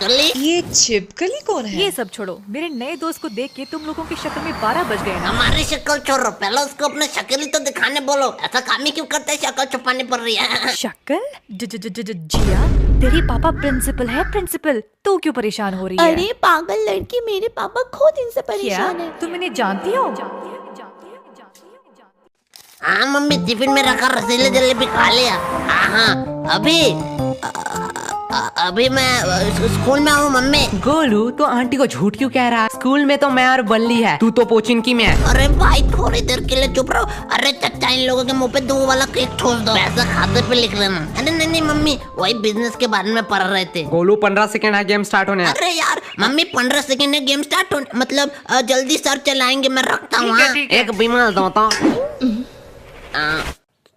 छिपकली। ये छिपकली कौन है? ये सब छोड़ो, मेरे नए दोस्त को देख के तुम लोगों की शक्ल में 12 बज गए ना। हमारी शक्ल छोड़ो, पहले उसको अपने शक्ल ही तो दिखाने बोलो। ऐसा काम ही क्यों करते हैं, शक्ल छुपानी पड़ रही है। शक्ल? जिया, तेरी पापा प्रिंसिपल है, प्रिंसिपल। तू क्यों परेशान हो रही है? अरे पागल लड़की, मेरे पापा खुद इनसे परेशान है। तुम इन्हें जानती हो? हाँ मम्मी, टिफिन में रखा रसीले जलेबी खा लिया। हाँ अभी मैं स्कूल में हूँ मम्मी। गोलू, तो आंटी को झूठ क्यों कह रहा है? स्कूल में तो मैं और बल्ली है, तू तो पोचिनकी में है। अरे भाई थोड़ी देर के लिए चुप रहो। अरे चचा, इन लोगों के मुंह पे 2 वाला केक छोड़ दो, पैसा खाते पे लिख लेना। अरे नहीं मम्मी, वही बिजनेस के बारे में पढ़ रहे थे। गोलू 15 सेकंड है गेम स्टार्ट होने। अरे यार मम्मी, 15 सेकंड है गेम स्टार्ट होने, मतलब जल्दी सर चलाएंगे, मैं रखता हूँ। एक बीमार होता।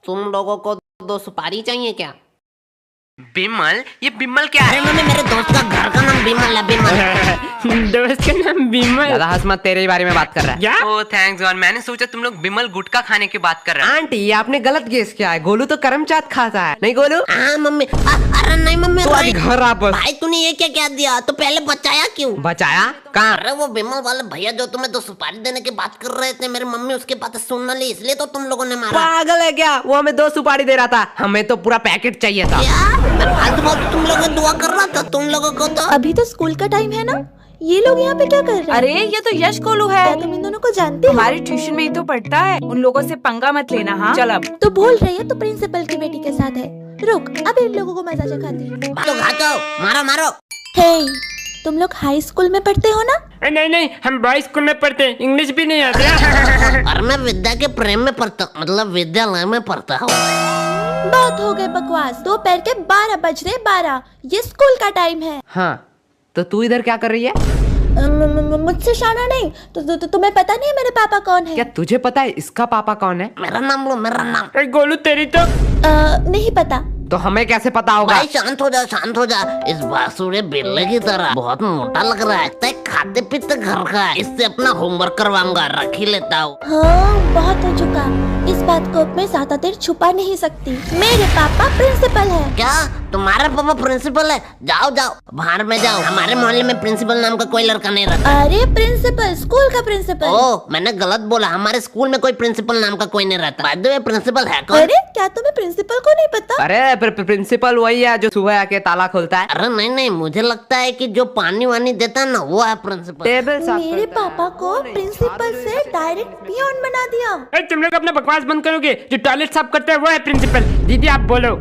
तुम लोगों को 2 सुपारी चाहिए क्या? बिमल? ये बिमल क्या अरे मम्मी, मेरे दोस्त का घर का नाम बिमल है, बिमल। दोस्त का नाम बिमल? ज्यादा हंस मत, तेरे बारे में बात कर रहा है। ओह थैंक्स गॉड, मैंने सोचा तुम लोग बिमल गुटखा खाने की बात कर रहे हैं। आंटी, आपने गलत गेस किया है। गोलू तो करमचाट खाता है, नहीं गोलू? हाँ मम्मी। अरे नहीं मम्मी, तो आज घर वापस। भाई तूने ये क्या दिया? तो पहले बचाया क्यों? बचाया कहाँ? अरे वो बिमल वाले भैया जो तुम्हें 2 सुपारी देने की बात कर रहे थे, मेरी मम्मी उसके बात सुन ली, इसलिए तो तुम लोगों ने मारा। पागल है क्या? वो हमें 2 सुपारी दे रहा था, हमें तो पूरा पैकेट चाहिए था। मैं फालतू बात तुम लोगों दुआ कर रहा था तुम लोगों को तो। अभी तो स्कूल का टाइम है ना, ये लोग यहाँ पे क्या कर रहे हैं? अरे ये तो यश गोलू है। क्या तुम इन दोनों को जानते हो? हमारी ट्यूशन में ही तो पढ़ता है। उन लोगों से पंगा मत लेना। हाँ चल अब। तो भूल रही है, तो प्रिंसिपल की बेटी के साथ है। रुक, अब इन लोगों को मजा चखाती हूँ। मारो। हे, तुम लोग हाई स्कूल में पढ़ते हो ना? नहीं, हम बॉयज स्कूल में पढ़ते हैं, इंग्लिश भी नहीं आती। और मैं विद्या के प्रेम में पढ़ता, मतलब विद्यालय में पढ़ता हूँ। बहुत हो गए बकवास, दोपहर के 12 बज रहे। 12, ये स्कूल का टाइम है। हाँ, तो तू इधर क्या कर रही है? मुझसे शाना नहीं तो तुम्हें पता नहीं है मेरे पापा कौन है? क्या तुझे पता है इसका पापा कौन है? मेरा नाम लो, मेरा नाम। गोलू तेरी तो नहीं पता। तो हमें कैसे पता होगा? भाई शांत हो जा। इस बासुरे बिल्ले की तरह बहुत मोटा लग रहा है, खाते पीते घर का है। इससे अपना होमवर्क करवाऊंगा, रख ही लेता हूँ। हाँ, बहुत हो चुका। इस बात को मैं ज्यादा देर छुपा नहीं सकती। मेरे पापा प्रिंसिपल है। क्या तुम्हारा पापा प्रिंसिपल है? जाओ बाहर में जाओ। हमारे मोहल्ले में प्रिंसिपल नाम का कोई लड़का नहीं रहता। अरे प्रिंसिपल, स्कूल का प्रिंसिपल। ओह, मैंने गलत बोला। हमारे स्कूल में कोई प्रिंसिपल नाम का कोई नहीं रहता। बाय द वे, प्रिंसिपल है कौन? अरे क्या तुम्हें प्रिंसिपल को नहीं पता? अरे प्रिंसिपल वही है जो सुबह आके ताला खोलता है। अरे नहीं, मुझे लगता है कि जो पानी वानी देता है ना, वो है प्रिंसिपल। टेबल साफ मेरे पापा को प्रिंसिपल से डायरेक्ट पियोन बना दिया। तुम लोग अपना बकवास बंद करोगे? जो टॉयलेट साफ करते हैं वो है प्रिंसिपल। दीदी आप बोलो।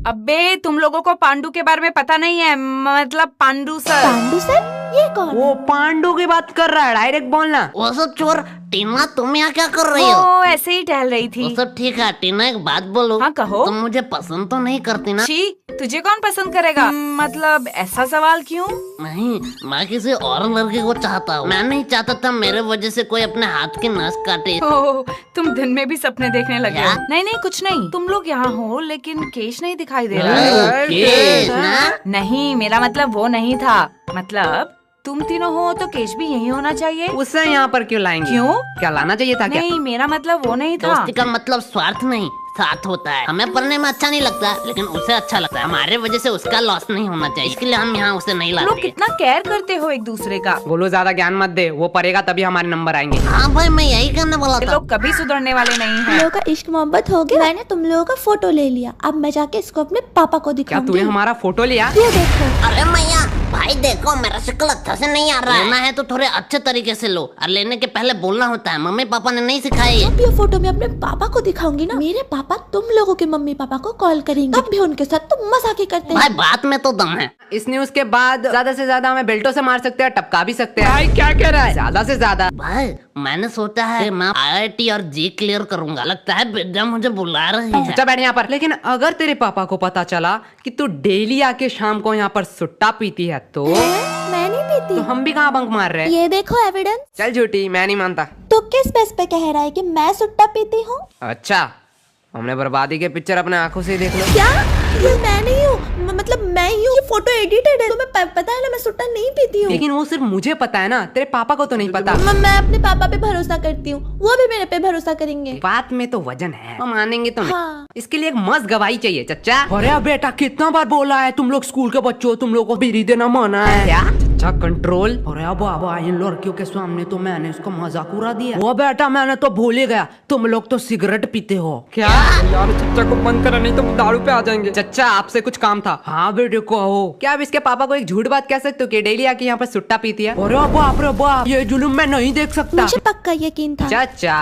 अबे तुम लोगों को पांडु के बारे में पता नहीं है, मतलब पांडु सर। पांडु सर? ये कौन? वो पांडु की बात कर रहा है, डायरेक्ट बोलना। वो सब चोर। टीना, तुम यहाँ क्या कर रही हो? वो ऐसे ही टहल रही थी। वो सब ठीक है। टीना एक बात बोलो। हाँ कहो। तुम मुझे पसंद तो नहीं करती ना? छी, तुझे कौन पसंद करेगा? मतलब ऐसा सवाल क्यों? नहीं, मैं किसी और लड़के को चाहता हूँ। मैं नहीं चाहता था मेरे वजह से कोई अपने हाथ की नस काटे। ओह, तुम दिन में भी सपने देखने लगे हो? क्या? नहीं कुछ नहीं। तुम लोग यहाँ हो लेकिन केश नहीं दिखाई दे रहा है। केश ना? नहीं, मेरा मतलब वो नहीं था। मतलब तुम तीनों हो तो केश भी यही होना चाहिए। उससे यहाँ पर क्यों लाएंगे? क्यों? क्या लाना चाहिए था क्या? नहीं, मेरा मतलब वो नहीं था। दोस्ती का मतलब स्वार्थ नहीं, साथ होता है। हमें पढ़ने में अच्छा नहीं लगता, लेकिन उसे अच्छा लगता है। हमारे वजह से उसका लॉस नहीं होना चाहिए, इसके लिए हम यहाँ उसे नहीं लोग लाते। कितना केयर करते हो एक दूसरे का। बोलो ज्यादा ज्ञान मत दे, वो पढ़ेगा तभी हमारे नंबर आएंगे। हाँ भाई, मैं यही करने वाला ये था। लोग कभी सुधरने वाले नहीं तुम हैं। लोगों का इश्क मोहब्बत हो गया। मैंने तुम लोगों का फोटो ले लिया, अब मैं जाके इसको अपने पापा को क्या दिखाऊंगी। तूने हमारा फोटो लिया? ये देखो। अरे मैया, भाई देखो मेरा शक्ल अच्छा से नहीं आ रहा है। लेना है तो थोड़े अच्छे तरीके से लो, और लेने के पहले बोलना होता है। मम्मी पापा ने नहीं सिखाई है। जब ये फोटो मैं अपने पापा को दिखाऊंगी ना, मेरे पापा तुम लोगों के मम्मी पापा को कॉल करेंगे, तब भी उनके साथ तुम मजाक ही करते भाई हैं। बात में तो दम है। इस न्यूज के बाद ज्यादा से ज्यादा हमें बेल्टों से मार सकते हैं, टपका भी सकते हैं। भाई क्या कह रहा है? ज्यादा से ज्यादा। भाई मैंने सोचा है कि मैं IIT और जी क्लियर करूंगा। लगता है विद्या मुझे बुला रही है। चुपचाप बैठ यहाँ पर। लेकिन अगर तेरे पापा को पता चला कि तू डेली आके शाम को यहाँ पर सुट्टा पीती है तो मैं नहीं पीती। तो हम भी कहाँ बंक मार रहे हैं? ये देखो एविडेंस। चल झूठी, मैं नहीं मानता। तो किस बेस पे कह रहा है कि मैं सुट्टा पीती हूँ? अच्छा, हमने बर्बादी के पिक्चर अपने आंखों से ही देख लो। क्या? ये मैं नहीं हूँ, मतलब मैं ही हूँ। ये फोटो एडिटेड है, तुम्हें पता है ना मैं सुट्टा नहीं पीती हूँ। लेकिन वो सिर्फ मुझे पता है ना, तेरे पापा को तो नहीं पता। मैं अपने पापा पे भरोसा करती हूँ, वो भी मेरे पे भरोसा करेंगे। बात में तो वजन है, हम मानेंगे तो नहीं। हाँ। इसके लिए एक मस्त गवाही चाहिए चच्चा। अरे बेटा कितना बार बोला है, तुम लोग स्कूल के बच्चों, तुम लोग को बीड़ी देना माना है क्या? अच्छा कंट्रोल। अरे बाबा इन लड़कियों के सामने तो मैंने इसको मजाक उड़ा दिया। वो बेटा मैंने तो भूल ही गया, तुम लोग तो सिगरेट पीते हो क्या? यार चच्चा को बंद करा नहीं तो दारू पे आ जाएंगे। चच्चा आपसे कुछ काम था। हाँ बेटे कहो। क्या आप इसके पापा को एक झूठ बात कह सकते हो कि डेली आके यहाँ पर सुट्टा पीती है? अरे बाप रे बाप, ये जुलूम मैं नहीं देख सकता। मुझे पक्का यकीन था। चाचा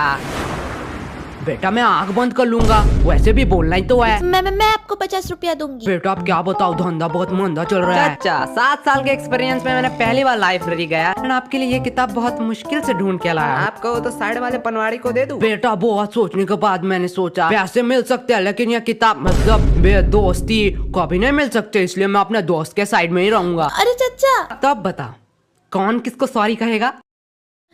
बेटा मैं आंख बंद कर लूंगा, वैसे भी बोलना ही तो है। मैं आपको 50 रुपया दूंगी। बेटा आप क्या बताओ, धंधा बहुत मंदा चल रहा है। चाचा 7 साल के एक्सपीरियंस में मैंने पहली बार लाइब्रेरी गया और आपके लिए ये किताब बहुत मुश्किल से ढूंढ के लाया। आप कहो तो साइड वाले पनवाड़ी को दे दूं? बेटा बहुत सोचने के बाद मैंने सोचा पैसे मिल सकते हैं लेकिन ये किताब मतलब बेदोस्ती कभी नहीं मिल सकते, इसलिए मैं अपने दोस्त के साइड में ही रहूंगा। अरे चचा तब बता कौन किसको सॉरी कहेगा?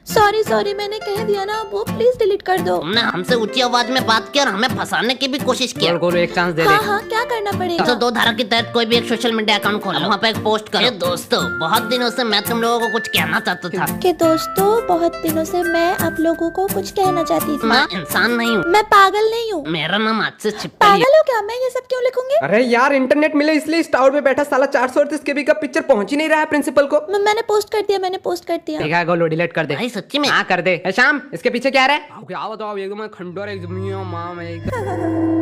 सॉरी मैंने कह दिया ना, वो प्लीज डिलीट कर दो। तुमने हमसे ऊंची आवाज में बात की और हमें फंसाने की भी कोशिश की। गोलू एक चांस दे दे। हाँ क्या करना पड़ेगा? 102 धारा के तहत कोई भी एक सोशल मीडिया अकाउंट खोलो, वहाँ पे एक पोस्ट करो। दोस्तों बहुत दिनों से मैं तुम लोगों को कुछ कहना चाहता था। कि दोस्तों बहुत दिनों से मैं आप लोगों को कुछ कहना चाहती थी। मैं इंसान नहीं हूँ, मैं पागल नहीं हूँ। मेरा नाम आज से छिपकली है। पागल हो क्या? मैं ये सब क्यों लिखूंगी? अरे यार इंटरनेट मिले इसलिए इस टावर पे बैठा साला 438 केबी का पिक्चर पहुंच ही नहीं रहा है प्रिंसिपल को। मैंने पोस्ट कर दिया, मैंने पोस्ट कर दिया। देखा गोलू डिलीट कर दे। भाई सच्ची में? हाँ कर दे। शाम इसके पीछे क्या रहा है? क्या बताओ एकदम खंडोर एकदम मां में एकदम।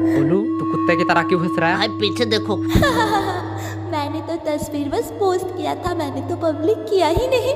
गोलू तू कुत्ते की तरह क्यों हंस रहा है? भाई पीछे देखो। मैंने तो तस्वीर बस पोस्ट किया था, मैंने तो पब्लिक किया ही नहीं।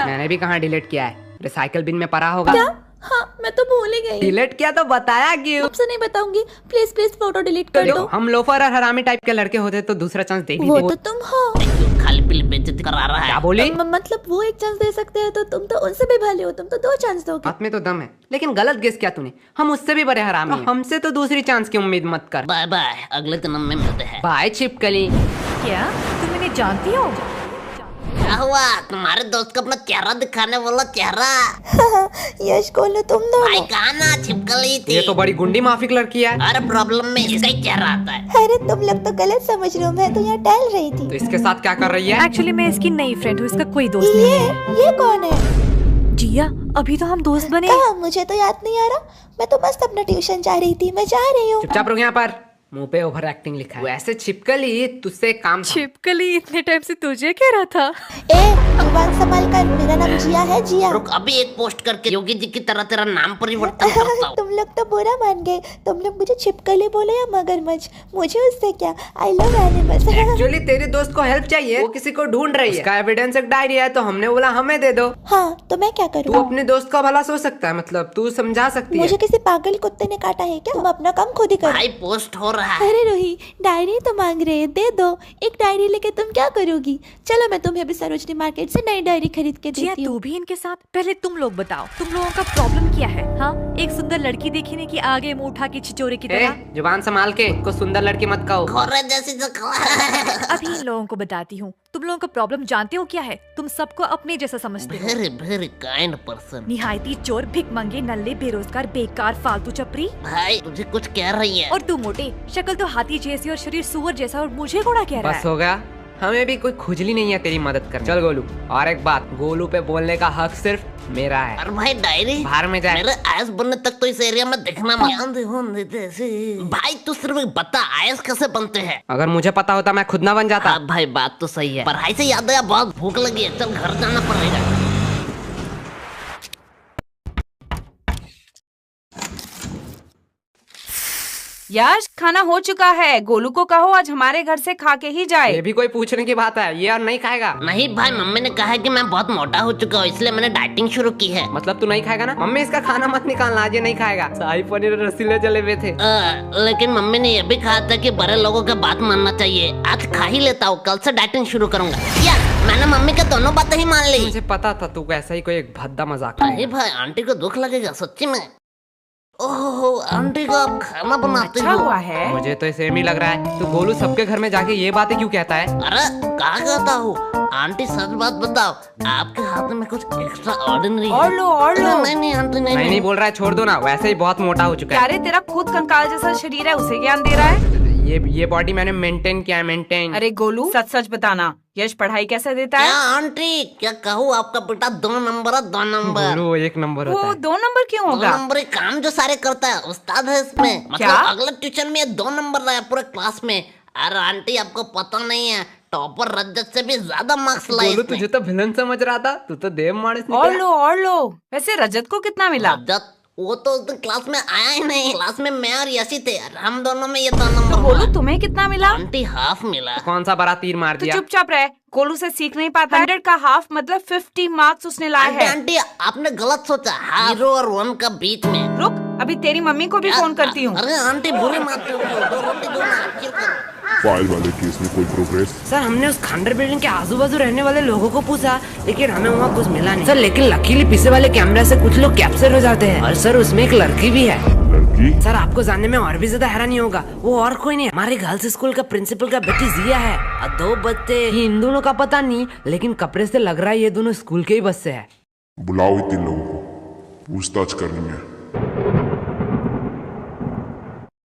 मैंने भी कहाँ डिलीट किया है, रिसाइकल बिन में पड़ा होगा। क्या? हाँ मैं तो भूल ही गई। डिलीट किया तो बताया क्यों? आपसे नहीं बताऊंगी, प्लीज फोटो डिलीट कर दो। हम लोफर और हरामी टाइप के लड़के होते तो दूसरा चांस दे ही वो देते। तो तुम हो। खाली पीली बेइज्जती करा रहा है। क्या बोली? मतलब वो एक चांस दे सकते हैं तो तुम तो उनसे भी भले हो, तुम तो 2 चांस दोगे। बात में तो दम है, लेकिन गलत गेस किया तूने। हम उससे भी बड़े हरामी हैं। हमसे तो दूसरी चांस की उम्मीद मत कर। बाय बाय, अगले जन्म में मिलते हैं। बाय छिपकली। क्या तुम इन्हें जानती हो? क्या हुआ? तुम्हारे दोस्त को अपना चेहरा दिखाने वाला चेहरा। यश गोलू तुम भाई दोनों। कहा ना छिपकली थी। ये तो बड़ी गुंडी माफिक लड़की है। हर प्रॉब्लम में इसका ही चेहरा आता है। अरे तुम लोग तो गलत समझ रहे हो, मैं तो यहाँ टहल रही थी। तो इसके साथ क्या कर रही है? एक्चुअली मैं इसकी नई फ्रेंड हूँ, इसका कोई दोस्त नहीं है। ये कौन है? जिया अभी तो हम दोस्त बने। कहाँ? मुझे तो याद नहीं आ रहा। मैं तो मस्त अपना ट्यूशन जा रही थी, मैं जा रही हूँ। चुपचाप रुक यहाँ पर, मुंह पे ओवर एक्टिंग लिखा है। वैसे छिपकली तुझसे एक काम था। छिपकली इतने टाइम से तुझे कह रहा था। ए जुबान संभाल कर, मेरा नाम जिया है, जिया। रुक अभी एक पोस्ट करके योगी जी की तरह तेरा नाम परिवर्तन करता हूँ। तुम लोग तो बुरा मान गए, तुम लोग मुझे छिपकली बोले या मगरमच्छ, मुझे उससे क्या। I love animals. एक्चुअली तेरे दोस्त को हेल्प चाहिए, वो किसी को ढूंढ रही है। उसका एविडेंस एक डायरी है तो हमने बोला हमें दे दो। हाँ तो मैं क्या तू करूँ? अपने दोस्त का भला सोच सकता है, मतलब तू समझा सकती है। मुझे किसी पागल कुत्ते ने काटा है क्या? तुम अपना काम खुद ही करो। भाई पोस्ट हो रहा है। अरे रोही डायरी तो मांग रहे हैं, दे दो। एक डायरी लेके तुम क्या करोगी? चलो मैं तुम्हें अभी सरोजनी मार्केट से नई डायरी खरीद के जिया देती हूँ। तू भी इनके साथ। पहले तुम लोग बताओ, तुम लोगों का प्रॉब्लम क्या है? हाँ एक सुंदर लड़की देखी नहीं कि आगे मुंह उठा के छिचोरे की तरह। जुबान संभाल के, को सुंदर लड़की मत कहो। खोरे जैसी जो अभी इन लोगों को बताती हूँ। तुम लोगों का प्रॉब्लम जानते हो क्या है? तुम सबको अपने जैसा समझते हो। Very kind person. निहायती चोर, भिखमंगे, नल्ले, बेरोजगार, बेकार, फालतू चपरी। भाई तुझे कुछ कह रही है। और तू मोटे, शक्ल तो हाथी जैसी और शरीर सुअर जैसा, और मुझे घोड़ा कह रहा बस है। हो गया, हमें भी कोई खुजली नहीं है तेरी मदद कर। चल गोलू, और एक बात, गोलू पे बोलने का हक सिर्फ मेरा है। अरे भाई डायरी बाहर में जाए। मेरे आयस बनने तक तो इस एरिया में दिखना भाई तू सिर्फ बता आयस कैसे बनते हैं। अगर मुझे पता होता मैं खुद ना बन जाता। हाँ भाई बात तो सही है। पढ़ाई से याद आया बहुत भूख लगी है, चल घर जाना पड़ेगा। यश खाना हो चुका है, गोलू को कहो आज हमारे घर से खा के ही जाए। ये भी कोई पूछने की बात है? ये और नहीं खाएगा? नहीं भाई मम्मी ने कहा है कि मैं बहुत मोटा हो चुका हूँ, इसलिए मैंने डाइटिंग शुरू की है। मतलब तू नहीं खाएगा ना? मम्मी इसका खाना मत निकालना, आज ये नहीं खाएगा। शाही पनीर और रसीले जले हुए थे। लेकिन मम्मी ने ये भी कहा था कि बड़े लोगों का बात मानना चाहिए। आज खा ही लेता हूँ, कल से डाइटिंग शुरू करूंगा। यार मैंने मम्मी का दोनों बातें ही मान ली। मुझे पता था तू ऐसा ही कोई एक भद्दा मजाक अरे भाई आंटी को दुख लगेगा सच्ची में। ओहो आंटी को आप खाना बनाते अच्छा हो। हुआ है। मुझे तो सेम ही लग रहा है। तू गोलू सबके घर में जाके ये बातें क्यों कहता है? अरे कहा कहता हूँ आंटी, सच बात बताओ, आपके हाथ में कुछ एक्स्ट्रा ऑर्डिनरी और लो और लो। नहीं आंटी नहीं, नहीं बोल रहा है, छोड़ दो ना, वैसे ही बहुत मोटा हो चुका है। अरे तेरा खुद कंकाल जैसा शरीर है, उसे ज्ञान दे रहा है। ये बॉडी मैंने मेंटेन किया है, मेंटेन। अरे गोलू सच सच बताना, यश पढ़ाई कैसे देता क्या है? आंटी, क्या कहूँ, आपका बेटा 2 नंबर है, 2 नंबर। वो 1 नंबर होता वो है। 2 नंबर क्यों 2 होगा? नंबर ही काम जो सारे करता है, उस्ताद है इसमें। क्या? मतलब अगले ट्यूशन में ये 2 नंबर रहा है पूरे क्लास में। अरे आंटी, आपको पता नहीं है, टॉपर रजत से भी ज्यादा मार्क्स लाए गोलू इसने। तुझे तो विलन समझ रहा था, तू तो देव मार्क्स और निकला। लो। वैसे रजत को कितना मिला? रजत वो तो उस दिन क्लास में आया ही नहीं। क्लास में मैं और यशी थे, और हम दोनों में ये 2 तो नंबर गोलू हुआ। तुम्हें कितना मिला? आंटी हाफ मिला। कौन सा बड़ा तीर मार तो दिया? चुपचाप रहे, गोलू से सीख नहीं पाता। 100 का हाफ मतलब 50 मार्क्स उसने लाए आंटी हैं। आंटी, आपने गलत सोचा। 0 और 1 का बीच में। रुक, अभी तेरी मम्मी को भी फोन करती हूँ। अरे आंटी बुरी मत करो, 2 रोटी दो ना, चिल करो। फाइल वाले केस में कोई प्रोग्रेस? सर हमने उस खंडर बिल्डिंग के आजू बाजू रहने वाले लोगों को पूछा, लेकिन हमें वहाँ कुछ मिला नहीं सर। लेकिन लकीली पीछे वाले कैमरा से कुछ लोग कैप्चर हो जाते हैं। और सर उसमें एक लड़की भी है। लड़की? सर आपको जानने में और भी ज्यादा हैरानी होगा, वो और कोई नहीं, हमारे गर्ल्स स्कूल का प्रिंसिपल का बेटी जिया है। और 2 बच्चे, ये इन दोनों का पता नहीं, लेकिन कपड़े से लग रहा है ये दोनों स्कूल के ही बच्चे हैं। बुलाओ इन 3 लोगों को, पूछताछ करनी है।